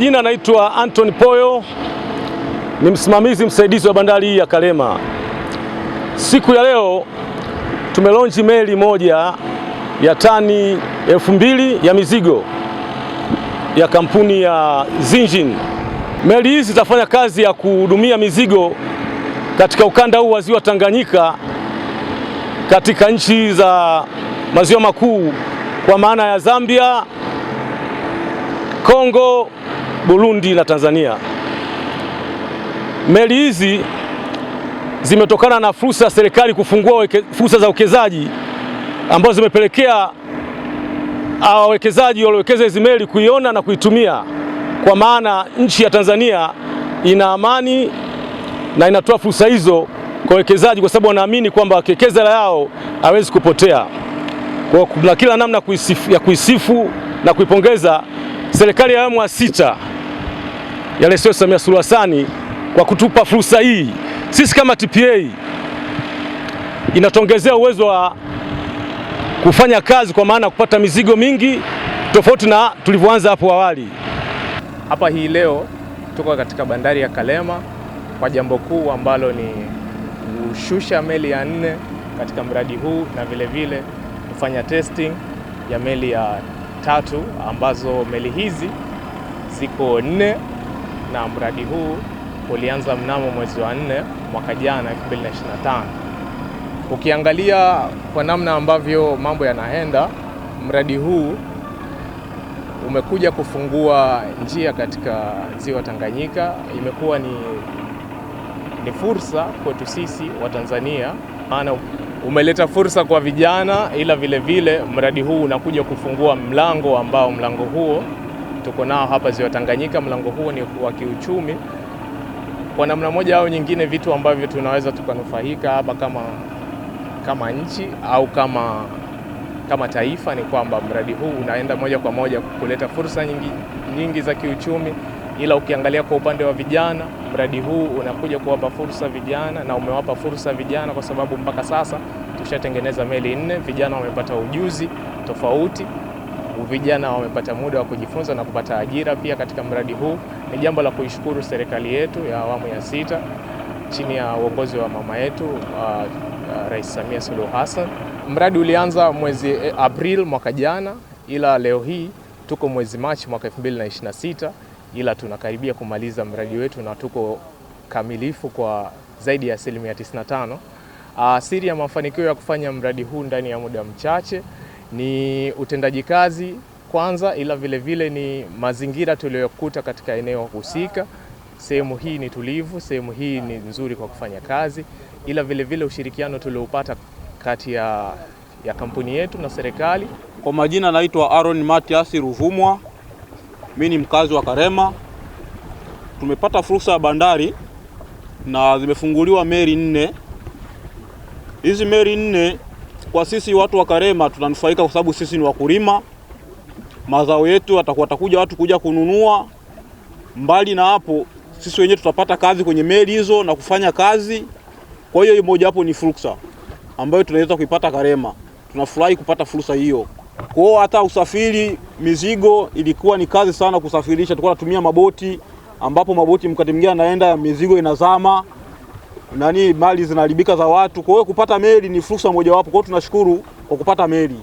Jina naitwa Anthony Poyo, ni msimamizi msaidizi wa bandari hii ya Kalema. Siku ya leo tumelaunch meli moja ya tani 2000 ya mizigo ya kampuni ya Zinjin. Meli hizi zitafanya kazi ya kuhudumia mizigo katika ukanda huu wa Ziwa Tanganyika katika nchi za maziwa makuu kwa maana ya Zambia, Kongo, Burundi na Tanzania. Meli hizi zimetokana na fursa ya serikali kufungua fursa za uwekezaji ambazo zimepelekea wawekezaji waliowekeza hizi meli kuiona na kuitumia, kwa maana nchi ya Tanzania ina amani na inatoa fursa hizo kwa wawekezaji, kwa sababu wanaamini kwamba wakiwekeza hela yao hawezi kupotea. Kwa kuna kila namna ya kuisifu na kuipongeza serikali ya awamu ya 6 ya Rais Samia Suluhu Hassan kwa kutupa fursa hii. Sisi kama TPA inatuongezea uwezo wa kufanya kazi, kwa maana kupata mizigo mingi tofauti na tulivyoanza hapo awali. Hapa hii leo tuko katika bandari ya Kalema kwa jambo kuu ambalo ni kushusha meli ya 4 katika mradi huu na vile kufanya testing ya meli ya 3 ambazo meli hizi ziko 4 na mradi huu ulianza mnamo mwezi wa 4 mwaka jana 2025. Ukiangalia kwa namna ambavyo mambo yanaenda, mradi huu umekuja kufungua njia katika Ziwa Tanganyika. Imekuwa ni fursa kwetu sisi wa Tanzania, maana umeleta fursa kwa vijana, ila vile mradi huu unakuja kufungua mlango ambao mlango huo tuko nao hapa Ziwa Tanganyika. Mlango huo ni wa kiuchumi kwa namna moja au nyingine, vitu ambavyo tunaweza tukanufaika hapa kama nchi au kama taifa, ni kwamba mradi huu unaenda moja kwa moja kuleta fursa nyingi za kiuchumi. Ila ukiangalia kwa upande wa vijana, mradi huu unakuja kuwapa fursa vijana, na umewapa fursa vijana kwa sababu mpaka sasa tushatengeneza meli 4. Vijana wamepata ujuzi tofauti, vijana wamepata muda wa kujifunza na kupata ajira pia katika mradi huu. Ni jambo la kuishukuru serikali yetu ya awamu ya 6 chini ya uongozi wa mama yetu Rais Samia Suluhu Hassan. Mradi ulianza mwezi April mwaka jana, ila leo hii tuko mwezi Machi mwaka 2026, ila tunakaribia kumaliza mradi wetu na tuko kamilifu kwa zaidi ya 95%. Siri ya mafanikio ya kufanya mradi huu ndani ya muda mchache ni utendaji kazi kwanza, ila vile ni mazingira tuliyokuta katika eneo husika. Sehemu hii ni tulivu, sehemu hii ni nzuri kwa kufanya kazi, ila vile ushirikiano tuliopata kati ya kampuni yetu na serikali. Kwa majina naitwa Aaron Matias Ruvumwa, mimi ni mkazi wa Kalema. Tumepata fursa ya bandari na zimefunguliwa meli 4. Hizi meli 4 kwa sisi watu wa Kalema tunanufaika kwa sababu sisi ni wakulima. Mazao yetu watakuja watu kuja kununua. Mbali na hapo, sisi wenyewe tutapata kazi kwenye meli hizo na kufanya kazi. Kwa hiyo moja hapo ni fursa ambayo tunaweza kuipata Kalema. Tunafurahi kupata fursa hiyo. Kwa hiyo hata usafiri mizigo ilikuwa ni kazi sana kusafirisha. Tulikuwa tunatumia maboti, ambapo maboti mkati mwingine anaenda mizigo inazama, mali zinaharibika za watu. Kwa hiyo kupata meli ni fursa moja wapo. Kwa hiyo tunashukuru kwa kupata meli.